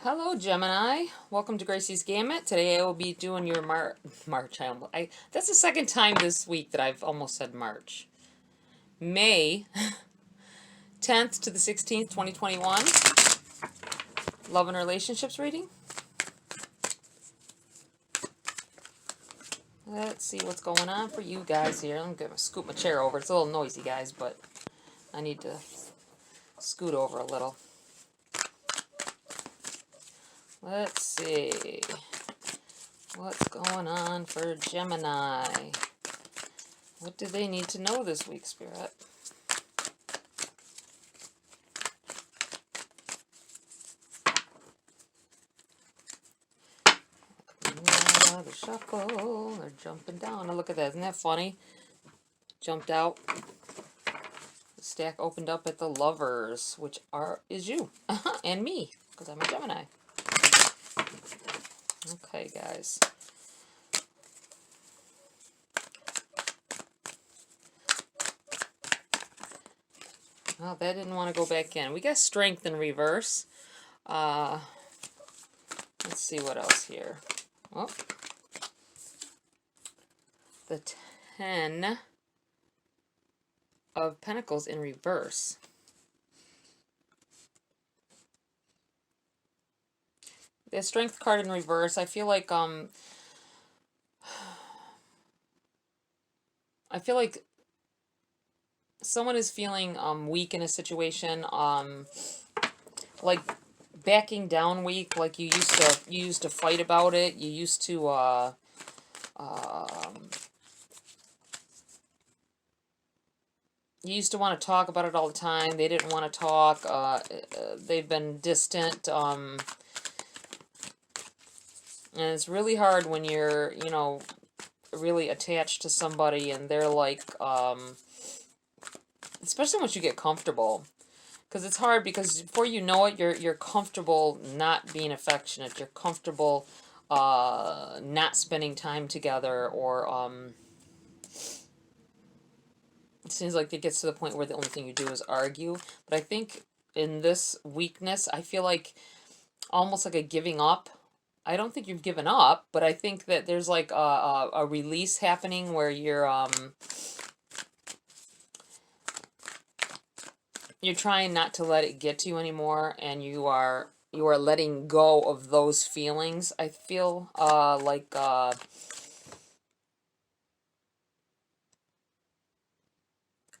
Hello, Gemini. Welcome to Gracie's Gamut. Today I will be doing your March. That's the second time this week that I've almost said March. May 10th to the 16th, 2021. Love and relationships reading. Let's see what's going on for you guys here. I'm going to scoot my chair over. It's a little noisy, guys, but I need to scoot over a little. Let's see. What's going on for Gemini? What do they need to know this week, Spirit? The shuffle. They're jumping down. Now look at that. Isn't that funny? Jumped out. The stack opened up at the Lovers, which is you. And me, because I'm a Gemini. Okay, guys. Well, that didn't want to go back in. We got Strength in reverse. Let's see what else here. Oh. The 10 of Pentacles in reverse. The Strength card in reverse, I feel like someone is feeling weak in a situation, like backing down weak, like you used to fight about it, you used to you used to want to talk about it all the time. They didn't want to talk. They've been distant. And it's really hard when you're, really attached to somebody and they're like, especially once you get comfortable. Because it's hard because before you know it, you're comfortable not being affectionate. You're comfortable not spending time together, or it seems like it gets to the point where the only thing you do is argue. But I think in this weakness, I feel like almost like a giving up. I don't think you've given up, but I think that there's like a release happening where you're trying not to let it get to you anymore, and you are letting go of those feelings. I feel like I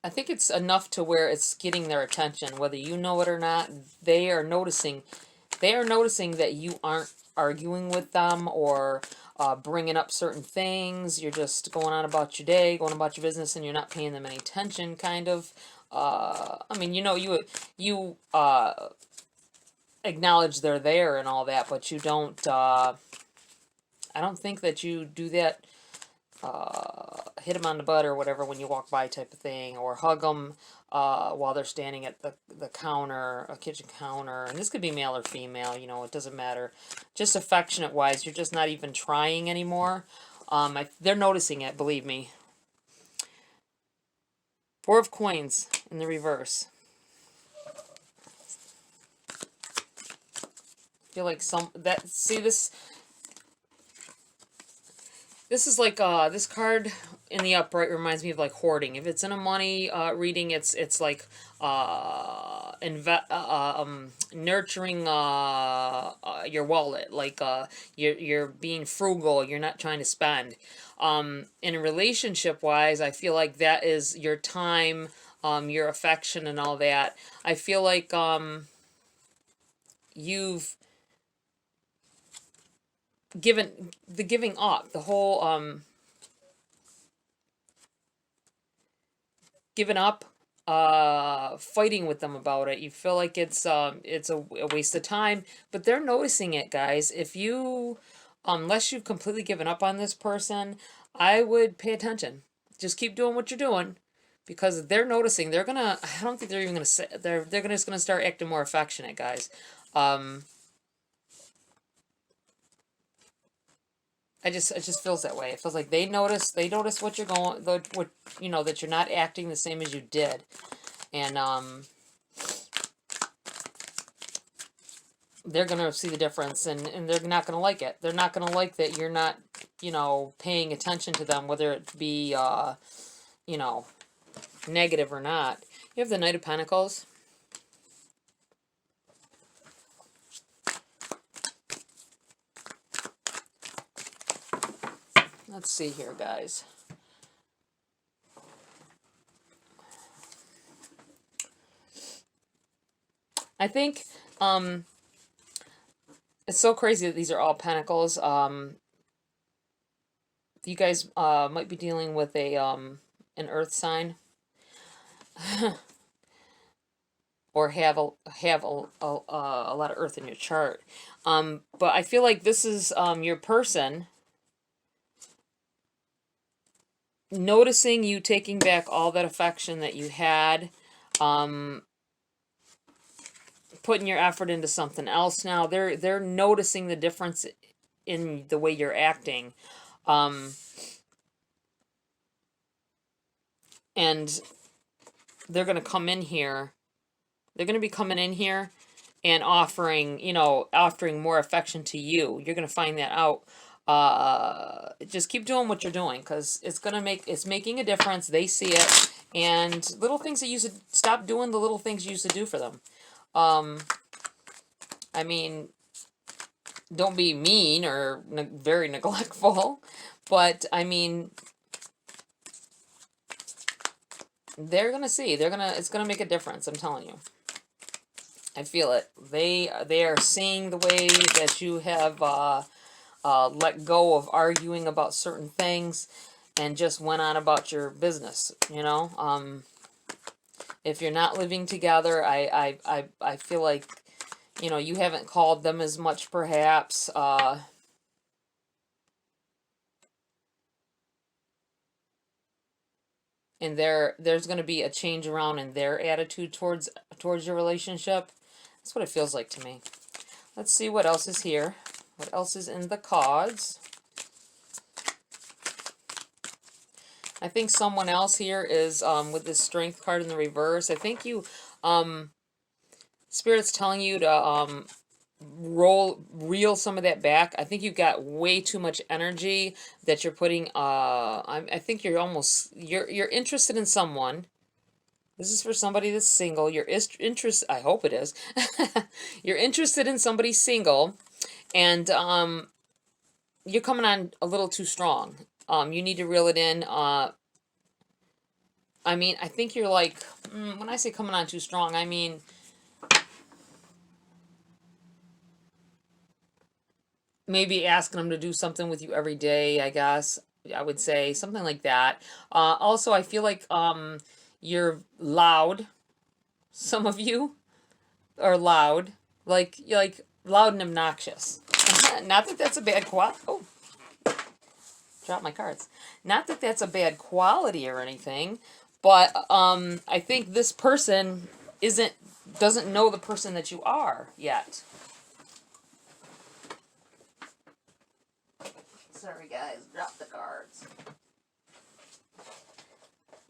think it's enough to where it's getting their attention, whether you know it or not. They are noticing that you aren't arguing with them or bringing up certain things. You're just going on about your day, going about your business, and you're not paying them any attention, kind of. I mean, you acknowledge they're there and all that, but you don't, I don't think that you do that, hit them on the butt or whatever when you walk by type of thing, or hug them while they're standing at the counter, a kitchen counter. And this could be male or female, it doesn't matter. Just affectionate wise, you're just not even trying anymore. They're noticing it, believe me. Four of Coins in the reverse. I feel like this is like this card in the upright reminds me of like hoarding. If it's in a money reading, it's like nurturing your wallet, like you're being frugal, you're not trying to spend. In relationship wise, I feel like that is your time, your affection and all that. I feel like you've giving up, the whole giving up, fighting with them about it. You feel like it's a waste of time, but they're noticing it, guys. If you unless you've completely given up on this person, I would pay attention. Just keep doing what you're doing, because they're noticing. They're gonna, I don't think they're even gonna say, they're just gonna start acting more affectionate, guys. It just feels that way. It feels like they notice what you're going, what that you're not acting the same as you did, and they're going to see the difference, and they're not going to like it. They're not going to like that you're not, you know, paying attention to them, whether it be, you know, negative or not. You have the Knight of Pentacles. Let's see here, guys. I think it's so crazy that these are all pentacles. You guys might be dealing with a an earth sign, or have a lot of earth in your chart. But I feel like this is your person noticing you taking back all that affection that you had, putting your effort into something else now. They're noticing the difference in the way you're acting. And they're going to come in here. They're going to be coming in here and offering, you know, offering more affection to you. You're going to find that out. Just keep doing what you're doing, because it's making a difference. They see it. And little things that you should stop doing, the little things you used to do for them. I mean, don't be mean or very neglectful, but I mean, they're going to see. It's going to make a difference, I'm telling you. I feel it. They are seeing the way that you have let go of arguing about certain things and just went on about your business, you know. If you're not living together, I feel like, you know, you haven't called them as much, perhaps. And there's going to be a change around in their attitude towards your relationship. That's what it feels like to me. Let's see what else is here. What else is in the cards? I think someone else here is, with this Strength card in the reverse, I think you, Spirit's telling you to reel some of that back. I think you've got way too much energy that you're putting, I think you're interested in someone. This is for somebody that's single. I hope it is. You're interested in somebody single, and you're coming on a little too strong. You need to reel it in. I mean, I think you're like, when I say coming on too strong, I mean, maybe asking them to do something with you every day, I guess. I would say something like that. Also, I feel like you're loud. Some of you are loud, like loud and obnoxious. Not that that's a bad quality. Oh, drop my cards. Not that that's a bad quality or anything, but I think this person doesn't know the person that you are yet. Sorry guys, drop the cards.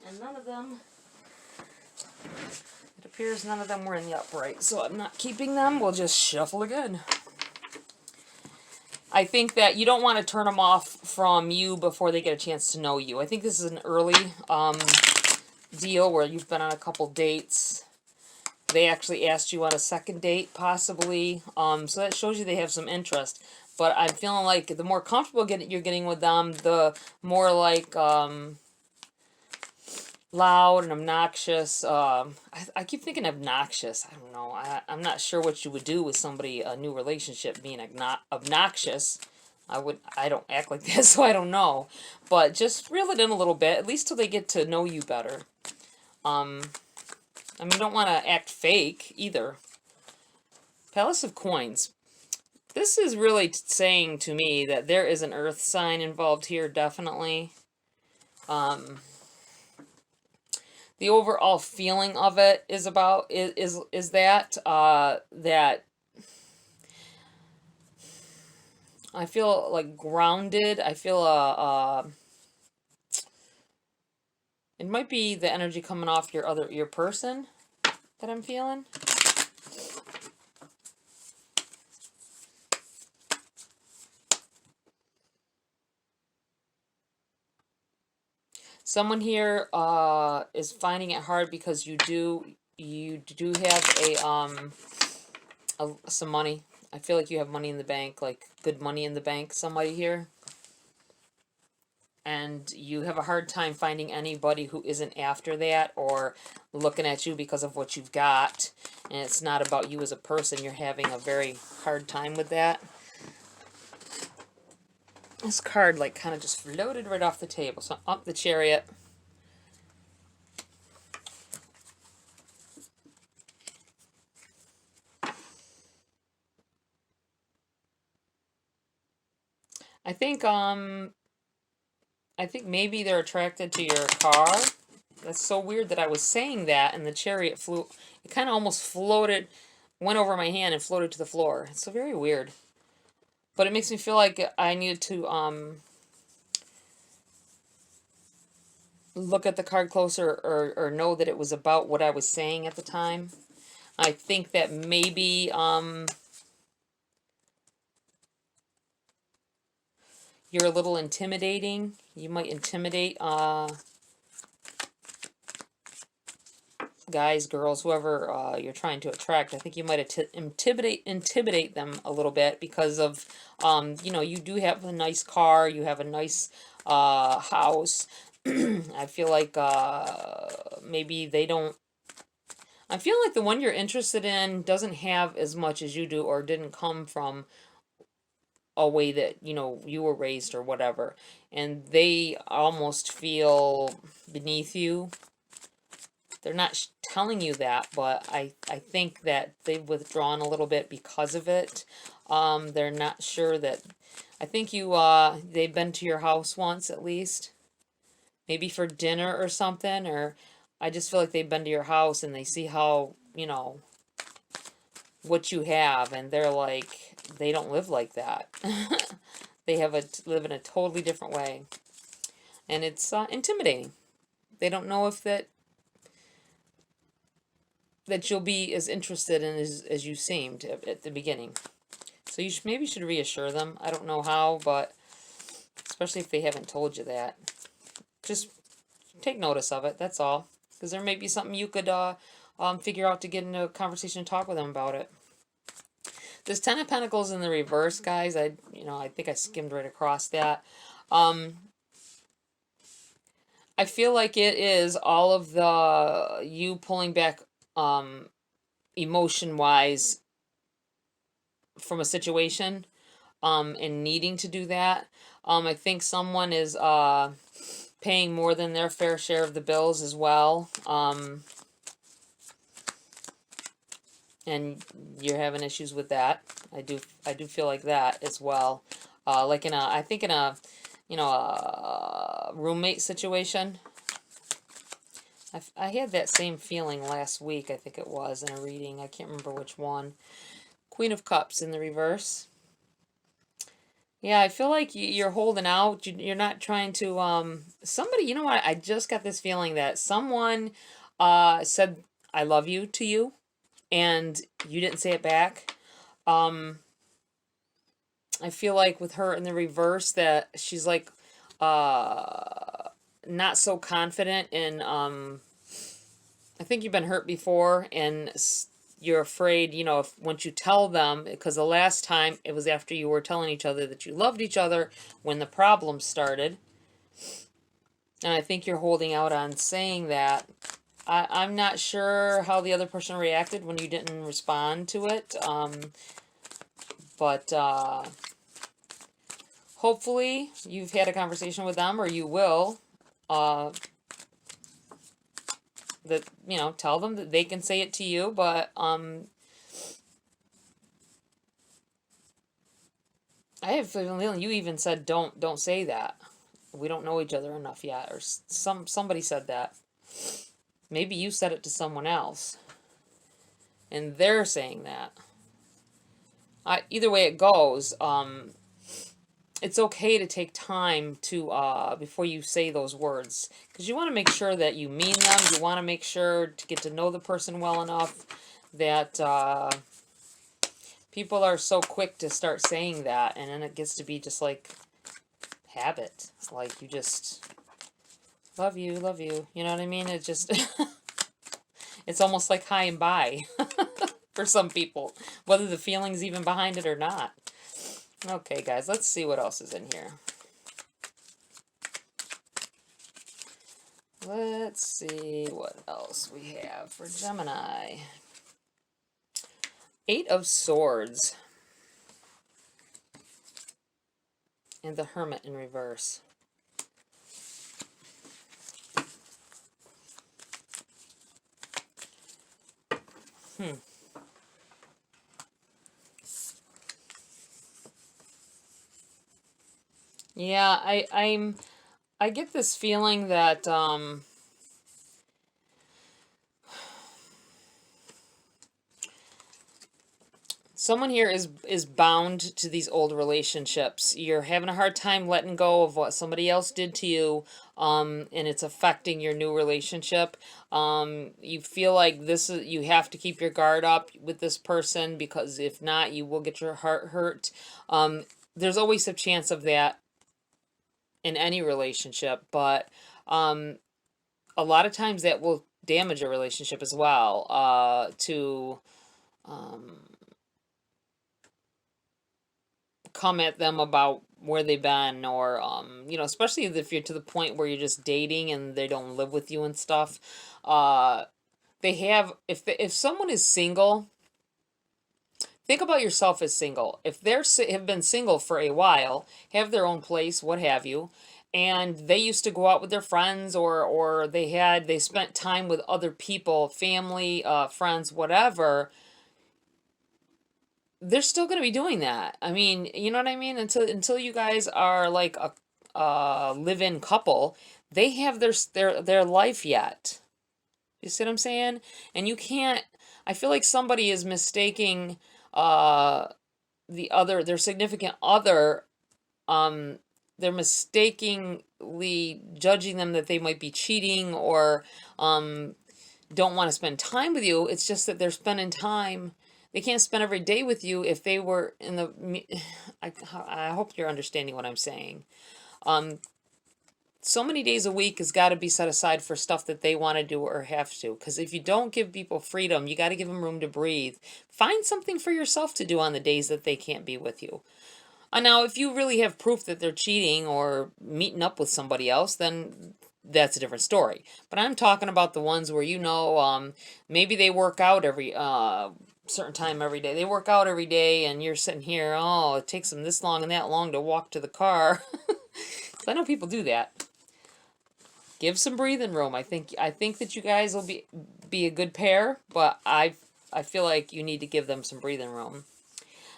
And none of them, it appears none of them were in the upright, so I'm not keeping them. We'll just shuffle again. I think that you don't want to turn them off from you before they get a chance to know you. I think this is an early deal where you've been on a couple dates. They actually asked you on a second date, possibly. So that shows you they have some interest. But I'm feeling like the more comfortable you're getting with them, the more like loud and obnoxious. I keep thinking obnoxious. I don't know. I'm not sure what you would do with somebody, a new relationship, being obnoxious. I don't act like this, so I don't know. But just reel it in a little bit, at least till they get to know you better. I mean, you don't want to act fake either. Palace of Coins. This is really saying to me that there is an earth sign involved here, definitely. The overall feeling of it is about is that that I feel like grounded. I feel it might be the energy coming off your person that I'm feeling. Someone here is finding it hard because you do have some money. I feel like you have money in the bank, like good money in the bank, somebody here. And you have a hard time finding anybody who isn't after that or looking at you because of what you've got. And it's not about you as a person. You're having a very hard time with that. This card like kind of just floated right off the table. So up the Chariot. I think maybe they're attracted to your car. That's so weird that I was saying that and the Chariot flew. It kind of almost floated, went over my hand and floated to the floor. It's so very weird. But it makes me feel like I needed to look at the card closer or know that it was about what I was saying at the time. I think that maybe you're a little intimidating. You might intimidate guys, girls, whoever you're trying to attract. I think you might intimidate them a little bit because of, you know, you do have a nice car, you have a nice house. I feel like maybe they don't. I feel like the one you're interested in doesn't have as much as you do or didn't come from a way that, you know, you were raised or whatever. And they almost feel beneath you. They're not telling you that, but I think that they've withdrawn a little bit because of it. They're not sure that... I think they've been to your house once at least. Maybe for dinner or something, or I just feel like they've been to your house and they see how, you know, what you have, and they're like, they don't live like that. They live in a totally different way. And it's intimidating. They don't know if that you'll be as interested in as you seemed at the beginning. So you maybe should reassure them. I don't know how, but especially if they haven't told you that. Just take notice of it, that's all. Because there may be something you could figure out to get into a conversation and talk with them about it. This Ten of Pentacles in the reverse, guys, I think I skimmed right across that. I feel like it is all of the you pulling back emotion-wise from a situation and needing to do that. I think someone is paying more than their fair share of the bills as well. And you're having issues with that. I do feel like that as well. Like I think in a roommate situation. I had that same feeling last week, I think it was, in a reading. I can't remember which one. Queen of Cups in the reverse. Yeah, I feel like you're holding out. You're not trying to... somebody, you know what? I just got this feeling that someone said, I love you to you, and you didn't say it back. I feel like with her in the reverse that she's like... not so confident in, I think you've been hurt before, and you're afraid, you know, if once you tell them, because the last time it was after you were telling each other that you loved each other when the problem started. And I think you're holding out on saying that. I'm not sure how the other person reacted when you didn't respond to it. But hopefully you've had a conversation with them, or you will. That, you know, tell them that they can say it to you, but I have a feeling you even said don't say that. We don't know each other enough yet, or somebody said that. Maybe you said it to someone else, and they're saying that. Either way it goes, it's okay to take time to before you say those words, because you want to make sure that you mean them. You want to make sure to get to know the person well enough that people are so quick to start saying that, and then it gets to be just like habit. It's like you just Love you, love you. You know what I mean? It just, it's almost like high and by for some people, whether the feeling's even behind it or not. Okay, guys, let's see what else is in here. Let's see what else we have for Gemini. Eight of Swords. And the Hermit in reverse. Yeah, I get this feeling that someone here is bound to these old relationships. You're having a hard time letting go of what somebody else did to you, and it's affecting your new relationship. You feel like you have to keep your guard up with this person, because if not, you will get your heart hurt. There's always a chance of that in any relationship, but a lot of times that will damage a relationship as well. To come at them about where they've been, or you know, especially if you're to the point where you're just dating and they don't live with you and stuff. They have, if someone is single, think about yourself as single. If they're have been single for a while, have their own place, what have you, and they used to go out with their friends, or they spent time with other people, family, friends, whatever, they're still going to be doing that. I mean, you know what I mean? Until you guys are like a live-in couple, they have their life yet. You see what I'm saying? And you can't. I feel like somebody is mistaking their significant other. They're mistakenly judging them that they might be cheating, or don't want to spend time with you. It's just that they're spending time. They can't spend every day with you if they were in the... I hope you're understanding what I'm saying. So many days a week has got to be set aside for stuff that they want to do or have to. Because if you don't give people freedom, you got to give them room to breathe. Find something for yourself to do on the days that they can't be with you. Now, if you really have proof that they're cheating or meeting up with somebody else, then that's a different story. But I'm talking about the ones where, you know, maybe they work out every... certain time every day. They work out every day, and you're sitting here, oh, it takes them this long and that long to walk to the car. So I know people do that. Give some breathing room. I think that you guys will be a good pair, but I feel like you need to give them some breathing room.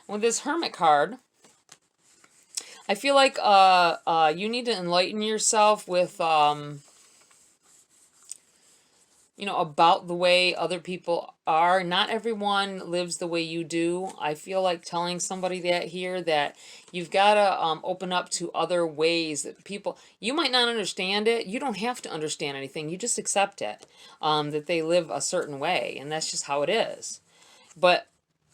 With this Hermit card, I feel like you need to enlighten yourself with you know, about the way other people are. Not everyone lives the way you do. I feel like telling somebody that here, that you've got to open up to other ways that people, you might not understand it. You don't have to understand anything. You just accept it, that they live a certain way, and that's just how it is. But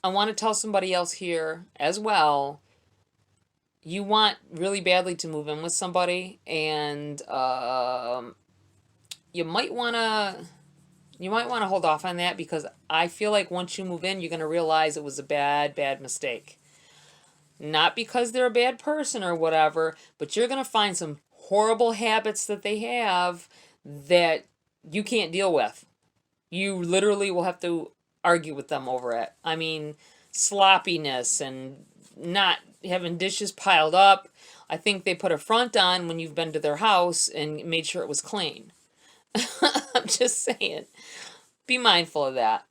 I want to tell somebody else here as well, you want really badly to move in with somebody, and you might want to hold off on that, because I feel like once you move in, you're going to realize it was a bad mistake. Not because they're a bad person or whatever, but you're going to find some horrible habits that they have that you can't deal with. You literally will have to argue with them over it. I mean, sloppiness and not having dishes piled up. I think they put a front on when you've been to their house and made sure it was clean. I'm just saying. Be mindful of that.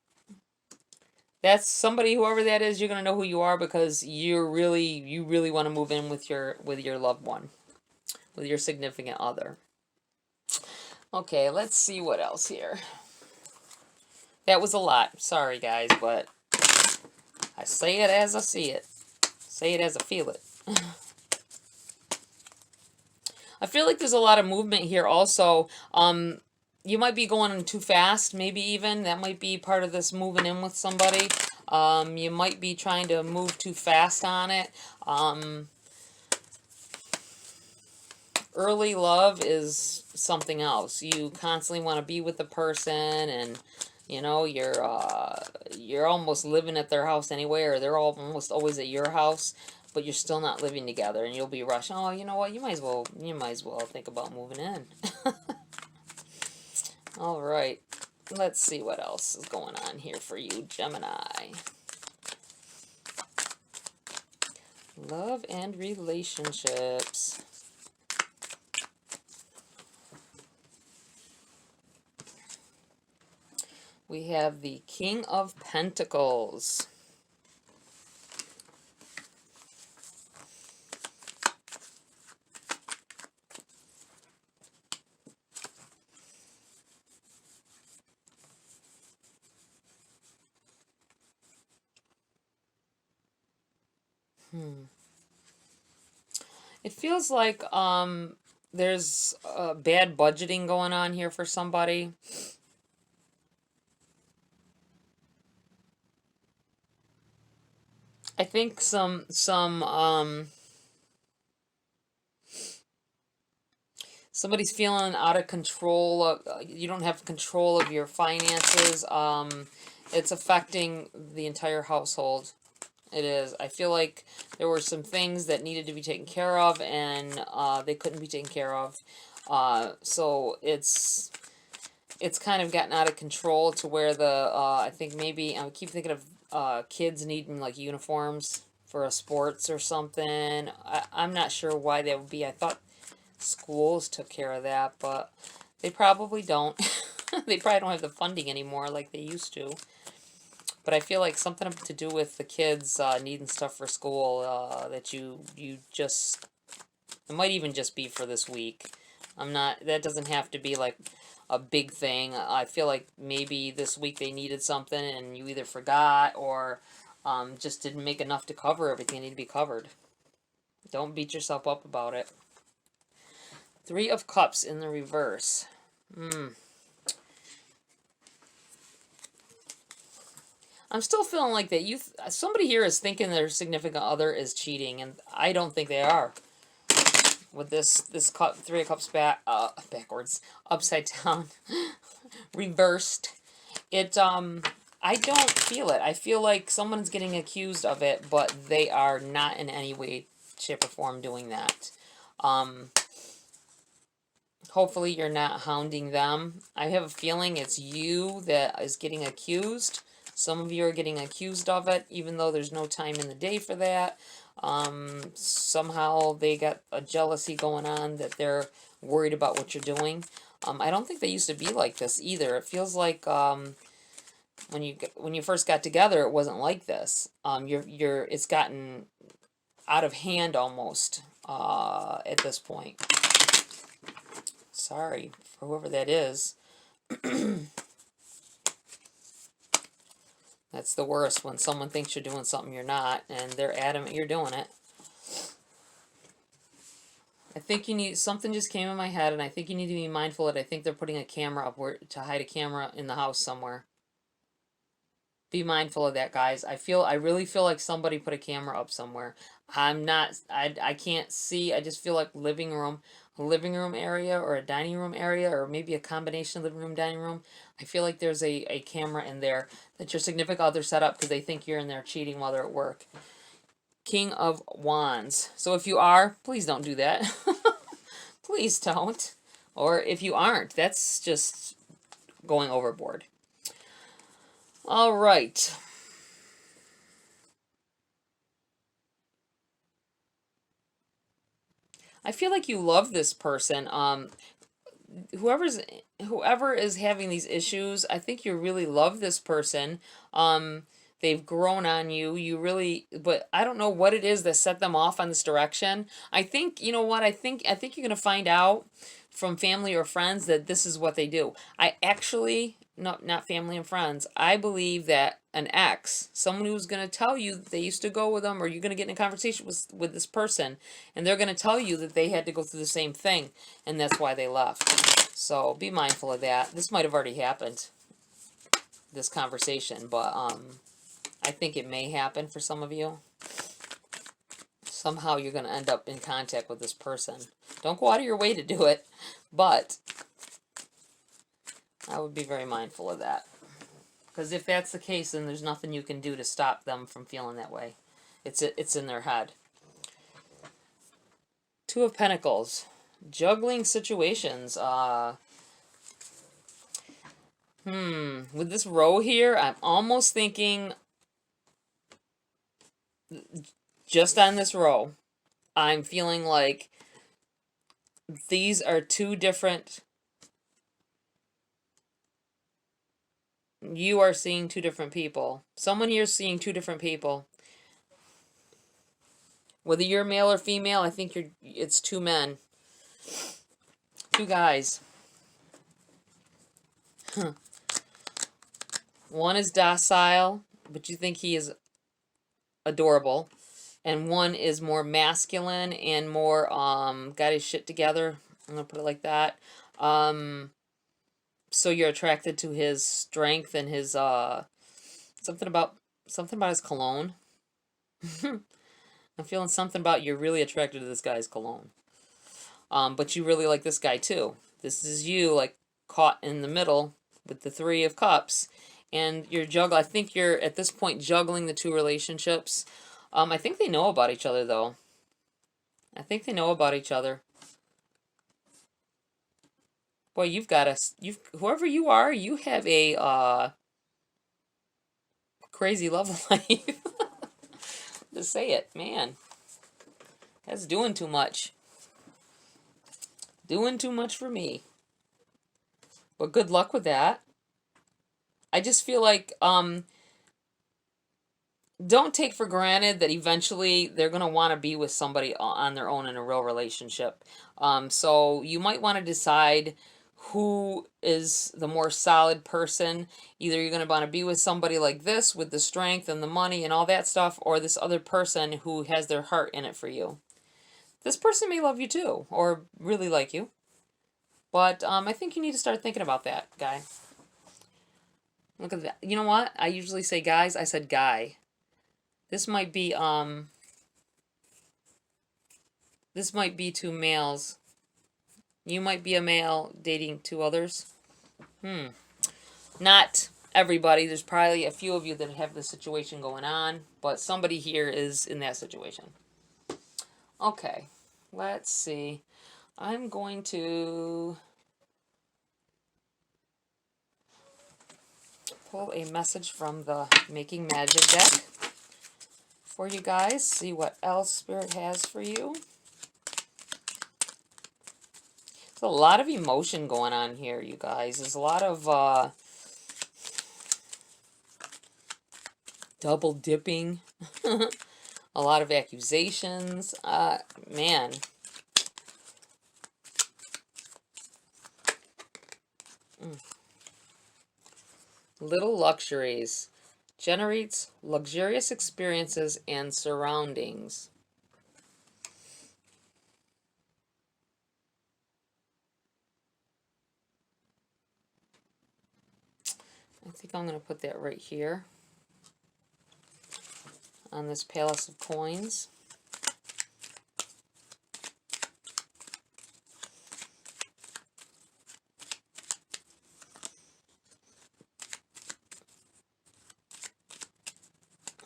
That's somebody, whoever that is, you're going to know who you are, because you really want to move in with your loved one, with your significant other. Okay, let's see what else here. That was a lot. Sorry, guys, but I say it as I see it. Say it as I feel it. I feel like there's a lot of movement here also. You might be going too fast, maybe even. That might be part of this moving in with somebody. You might be trying to move too fast on it. early love is something else. You constantly want to be with the person, and you know, you're almost living at their house anyway, or they're almost always at your house, but you're still not living together, and you'll be rushing. Oh, you know what? You might as well think about moving in. All right. Let's see what else is going on here for you, Gemini. Love and relationships. We have the King of Pentacles. It feels like there's bad budgeting going on here for somebody. I think somebody's feeling out of control of, you don't have control of your finances. It's affecting the entire household. It is. I feel like there were some things that needed to be taken care of, and they couldn't be taken care of. So it's kind of gotten out of control to where I think maybe, I keep thinking of kids needing like uniforms for a sports or something. I'm not sure why that would be. I thought schools took care of that, but they probably don't. They probably don't have the funding anymore like they used to. But I feel like something to do with the kids needing stuff for school, that you just, it might even just be for this week. That doesn't have to be like a big thing. I feel like maybe this week they needed something and you either forgot or just didn't make enough to cover everything that needed to be covered. Don't beat yourself up about it. Three of Cups in the reverse. I'm still feeling like that somebody here is thinking their significant other is cheating, and I don't think they are. With this Three of Cups backwards, upside down, reversed. I don't feel it. I feel like someone's getting accused of it, but they are not in any way, shape, or form doing that. Hopefully you're not hounding them. I have a feeling it's you that is getting accused. Some of you are getting accused of it, even though there's no time in the day for that. Somehow they got a jealousy going on that they're worried about what you're doing. I don't think they used to be like this either. It feels like when you first got together, it wasn't like this. It's gotten out of hand almost at this point. Sorry for whoever that is. That's the worst, when someone thinks you're doing something you're not, and they're adamant you're doing it. I think you need, something just came in my head, and I think you need to be mindful that I think they're putting a camera up to hide a camera in the house somewhere. Be mindful of that, guys. I really feel like somebody put a camera up somewhere. I can't see. I just feel like a living room area, or a dining room area, or maybe a combination of living room, dining room. I feel like there's a camera in there that your significant other set up because they think you're in there cheating while they're at work. King of Wands. So if you are, please don't do that. Please don't. Or if you aren't, that's just going overboard. All right. I feel like you love this person. Whoever is having these issues, I think you really love this person. They've grown on you. You really, but I don't know what it is that set them off on this direction. I think, you know what? I think you're going to find out from family or friends that this is what they do. I actually, not family and friends, I believe that an ex, someone who's going to tell you that they used to go with them, or you're going to get in a conversation with this person, and they're going to tell you that they had to go through the same thing, and that's why they left. So be mindful of that. This might have already happened, this conversation, but I think it may happen for some of you. Somehow you're going to end up in contact with this person. Don't go out of your way to do it, but I would be very mindful of that. Because if that's the case, then there's nothing you can do to stop them from feeling that way. It's in their head. Two of Pentacles. Juggling situations. With this row here, I'm almost thinking, just on this row, I'm feeling like these are two different... You are seeing two different people. Someone here is seeing two different people. Whether you're male or female, I think it's two men. Two guys. One is docile, but you think he is adorable. And one is more masculine and more got his shit together. I'm going to put it like that. So you're attracted to his strength and his something about his cologne. I'm feeling something about you're really attracted to this guy's cologne. But you really like this guy too. This is you like caught in the middle with the Three of Cups, and you're I think you're at this point juggling the two relationships. I think they know about each other though. I think they know about each other. Boy, you've got whoever you are, you have a crazy love life. To say it, man. That's doing too much. Doing too much for me. But good luck with that. I just feel like, don't take for granted that eventually they're going to want to be with somebody on their own in a real relationship. So you might want to decide who is the more solid person. Either you're going to want to be with somebody like this with the strength and the money and all that stuff, or this other person who has their heart in it for you. This person may love you too, or really like you. But I think you need to start thinking about that, guy. Look at that. You know what? I usually say guys. I said guy. This might be two males. You might be a male dating two others. Not everybody. There's probably a few of you that have this situation going on, but somebody here is in that situation. Okay, let's see. I'm going to pull a message from the Making Magic deck for you guys. See what else Spirit has for you. There's a lot of emotion going on here, you guys. There's a lot of double dipping. A lot of accusations. Man. Little luxuries. Generates luxurious experiences and surroundings. I think I'm going to put that right here on this Palace of Coins.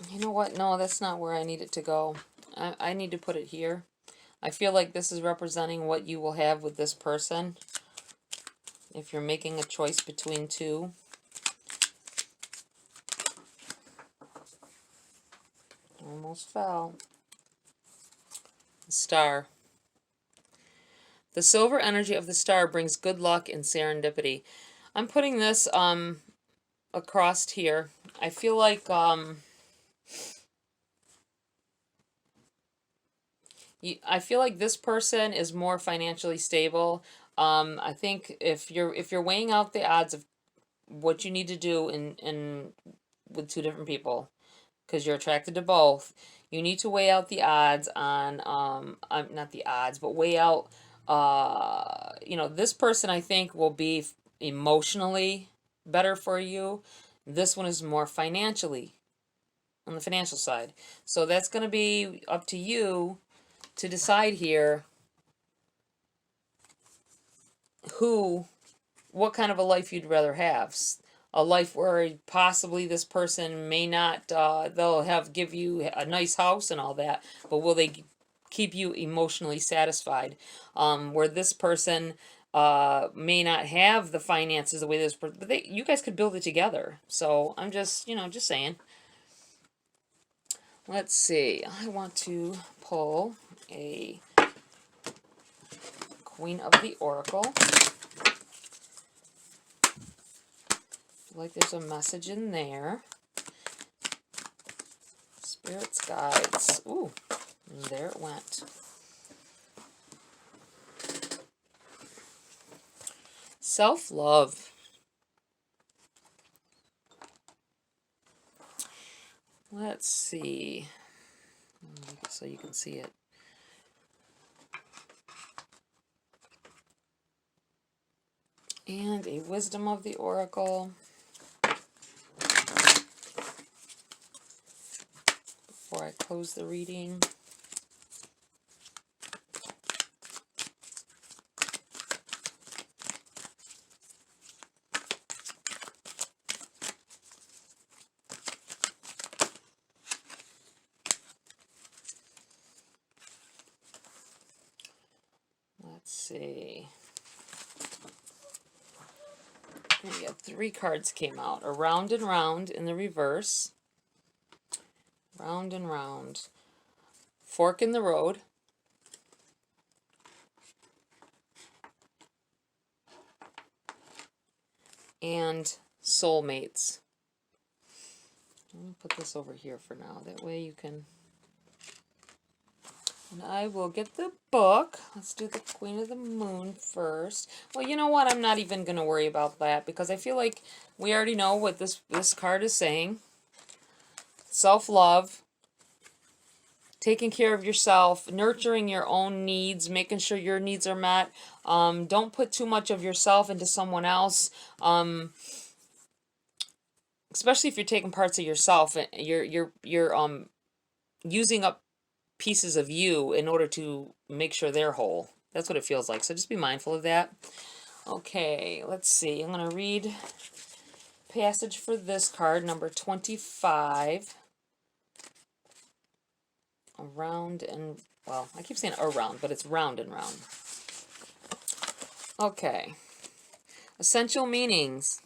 You know what? No, that's not where I need it to go. I need to put it here. I feel like this is representing what you will have with this person if you're making a choice between two. Almost fell. Star. The silver energy of the star brings good luck and serendipity. I'm putting this across here. I feel like I feel like this person is more financially stable. I think if you're weighing out the odds of what you need to do in with two different people, because you're attracted to both, you need to weigh out the odds on not the odds, but weigh out you know, this person I think will be emotionally better for you. This one is more financially on the financial side. So that's going to be up to you to decide here what kind of a life you'd rather have. A life where possibly this person may not, they'll give you a nice house and all that, but will they keep you emotionally satisfied? Where this person may not have the finances the way this person, but you guys could build it together. So I'm just, just saying. Let's see. I want to pull a Queen of the Oracle. Like there's a message in there. Spirits, guides. Ooh, and there it went. Self-love. Let's see. So you can see it. And a wisdom of the Oracle. Before I close the reading. Let's see. We got 3 cards came out. Around and round in the reverse. Round and round. Fork in the road. And soulmates. Let me put this over here for now. That way you can... And I will get the book. Let's do the Queen of the Moon first. Well, you know what? I'm not even going to worry about that because I feel like we already know what this card is saying. Self-love. Taking care of yourself. Nurturing your own needs. Making sure your needs are met. Don't put too much of yourself into someone else. Especially if you're taking parts of yourself. You're using up pieces of you in order to make sure they're whole. That's what it feels like. So just be mindful of that. Okay, let's see. I'm going to read passage for this card, number 25. Around and, well, I keep saying around, but it's round and round. Okay. Essential meanings.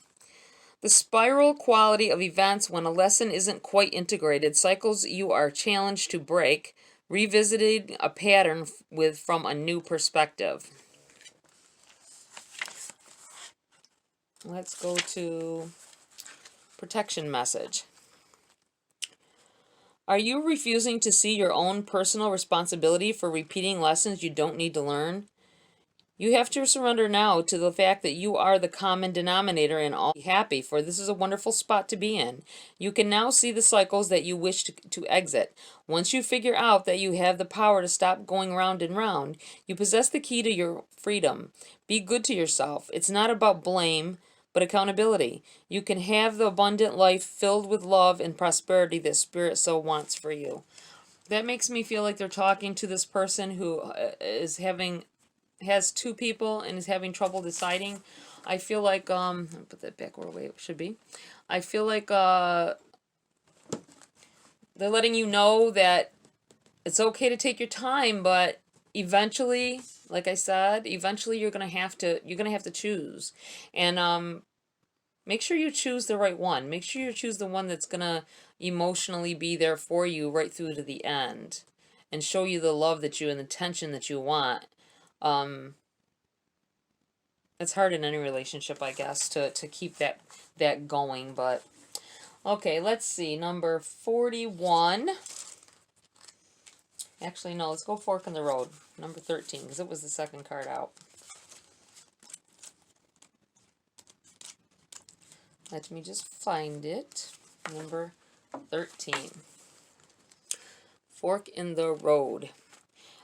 The spiral quality of events when a lesson isn't quite integrated, cycles you are challenged to break, revisiting a pattern from a new perspective. Let's go to protection message. Are you refusing to see your own personal responsibility for repeating lessons you don't need to learn? You have to surrender now to the fact that you are the common denominator in all. Be happy, for this is a wonderful spot to be in. You can now see the cycles that you wish to exit. Once you figure out that you have the power to stop going round and round, you possess the key to your freedom. Be good to yourself. It's not about blame, but accountability. You can have the abundant life filled with love and prosperity that Spirit so wants for you. That makes me feel like they're talking to this person who has 2 people and is having trouble deciding. I feel like, I'll put that back where it should be. I feel like they're letting you know that it's okay to take your time, but eventually, like I said, eventually you're gonna have to choose. And make sure you choose the right one. Make sure you choose the one that's gonna emotionally be there for you right through to the end and show you the love that you and the attention that you want. It's hard in any relationship, I guess, to keep that going, but okay, let's see. Number 41. Actually, no, let's go fork in the road. Number 13, because it was the second card out. Let me just find it. Number 13. Fork in the road.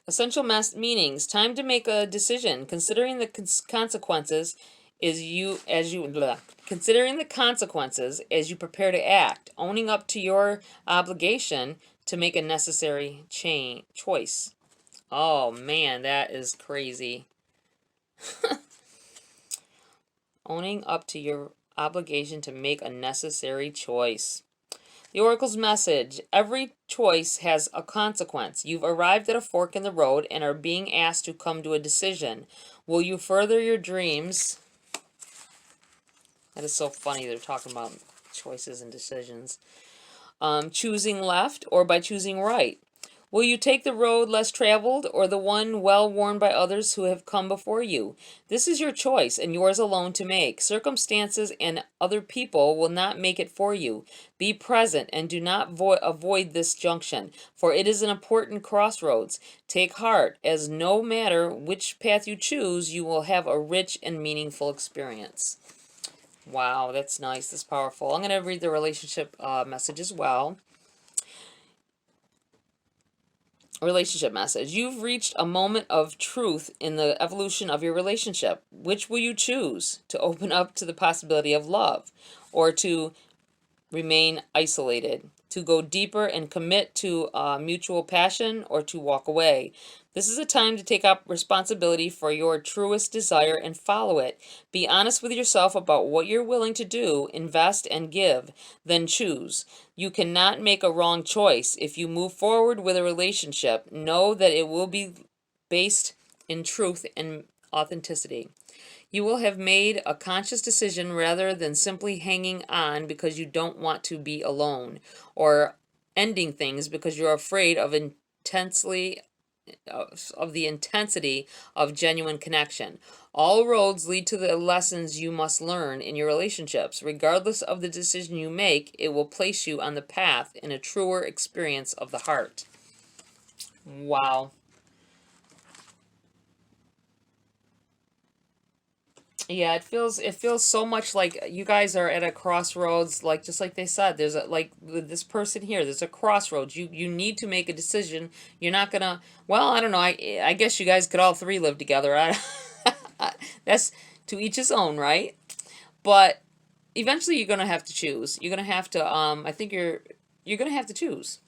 Essential meanings. Time to make a decision. Considering the consequences considering the consequences as you prepare to act. Owning up to your obligation to make a necessary choice. Oh man, that is crazy. Owning up to your obligation to make a necessary choice. The Oracle's message: every choice has a consequence. You've arrived at a fork in the road and are being asked to come to a decision. Will you further your dreams? That is so funny. They're talking about choices and decisions. Choosing left or by choosing right? Will you take the road less traveled or the one well worn by others who have come before you? This is your choice and yours alone to make. Circumstances and other people will not make it for you. Be present and do not avoid this junction, for it is an important crossroads. Take heart, as no matter which path you choose, you will have a rich and meaningful experience. Wow, that's nice. That's powerful. I'm going to read the relationship message as well. Relationship message. You've reached a moment of truth in the evolution of your relationship. Which will you choose? To open up to the possibility of love, or to remain isolated? To go deeper and commit to mutual passion, or to walk away? This is a time to take up responsibility for your truest desire and follow it. Be honest with yourself about what you're willing to do, invest, and give. Then choose. You cannot make a wrong choice. If you move forward with a relationship, know that it will be based in truth and authenticity. You will have made a conscious decision rather than simply hanging on because you don't want to be alone, or ending things because you're afraid of the intensity of genuine connection. All roads lead to the lessons you must learn in your relationships. Regardless of the decision you make, it will place you on the path in a truer experience of the heart. Wow. Yeah, it feels so much like you guys are at a crossroads, like just like they said. There's a, like with this person here, there's a crossroads. You need to make a decision. You're not gonna, well, I don't know. I guess you guys could all three live together. That's to each his own, right? But eventually you're gonna have to choose. You're gonna have to I think you're gonna have to choose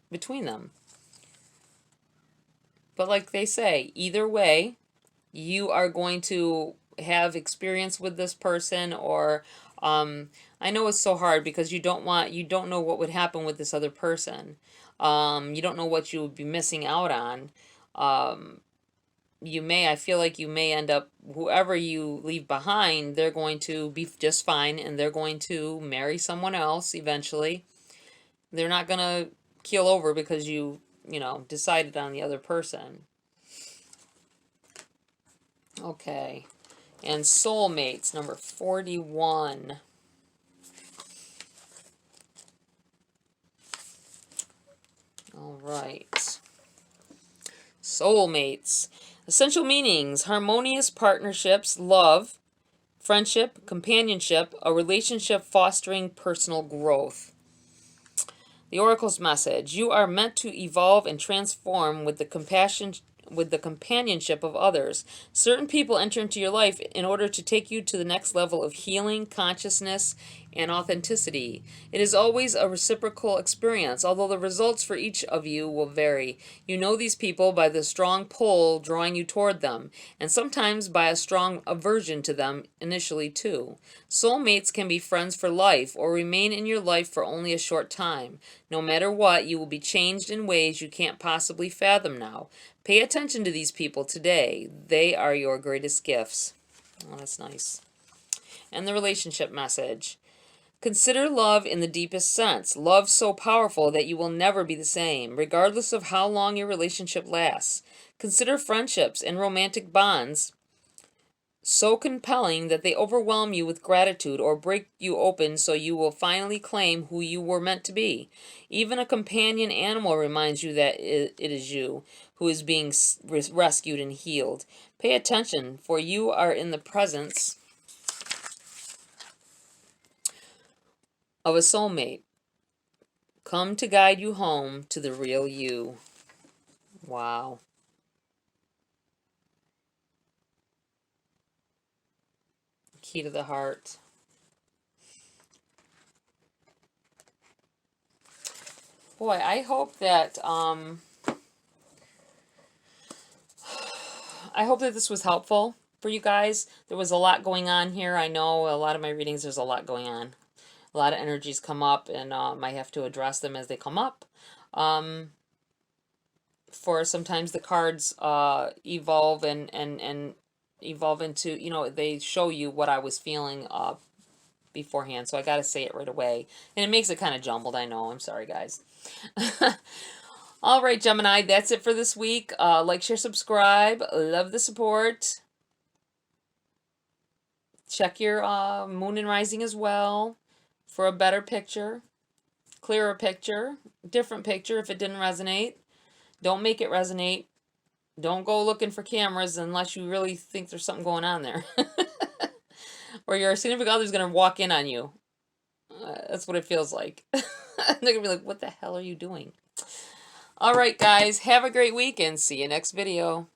between them. But like they say, either way, you are going to have experience with this person, or I know it's so hard because you don't know what would happen with this other person. You don't know what you would be missing out on. I feel like you may end up, whoever you leave behind, they're going to be just fine and they're going to marry someone else eventually. They're not going to keel over because you decided on the other person. Okay. And soulmates, number 41. All right. Soulmates. Essential meanings: harmonious partnerships, love, friendship, companionship, a relationship fostering personal growth. The Oracle's message: you are meant to evolve and transform with the companionship of others. Certain people enter into your life in order to take you to the next level of healing, consciousness, and authenticity. It is always a reciprocal experience, although the results for each of you will vary. You know these people by the strong pull drawing you toward them, and sometimes by a strong aversion to them initially too. Soulmates can be friends for life or remain in your life for only a short time. No matter what, you will be changed in ways you can't possibly fathom now. Pay attention to these people today. They are your greatest gifts. Oh, that's nice. And the relationship message: consider love in the deepest sense. Love so powerful that you will never be the same, regardless of how long your relationship lasts. Consider friendships and romantic bonds so compelling that they overwhelm you with gratitude or break you open so you will finally claim who you were meant to be. Even a companion animal reminds you that it is you who is being rescued and healed. Pay attention, for you are in the presence of a soulmate, come to guide you home to the real you. Wow. Key to the heart. Boy, I hope that this was helpful. for you guys. There was a lot going on here. I know a lot of my readings, there's a lot going on. A lot of energies come up, and I have to address them as they come up. For sometimes the cards evolve and evolve into, you know, they show you what I was feeling beforehand, so I gotta say it right away. And it makes it kind of jumbled, I know. I'm sorry, guys. All right, Gemini, that's it for this week. Like, share, subscribe. Love the support. Check your moon and rising as well for a better picture, clearer picture, different picture if it didn't resonate. Don't make it resonate. Don't go looking for cameras unless you really think there's something going on there. Or your significant other's going to walk in on you. That's what it feels like. They're going to be like, what the hell are you doing? All right, guys. Have a great week and see you next video.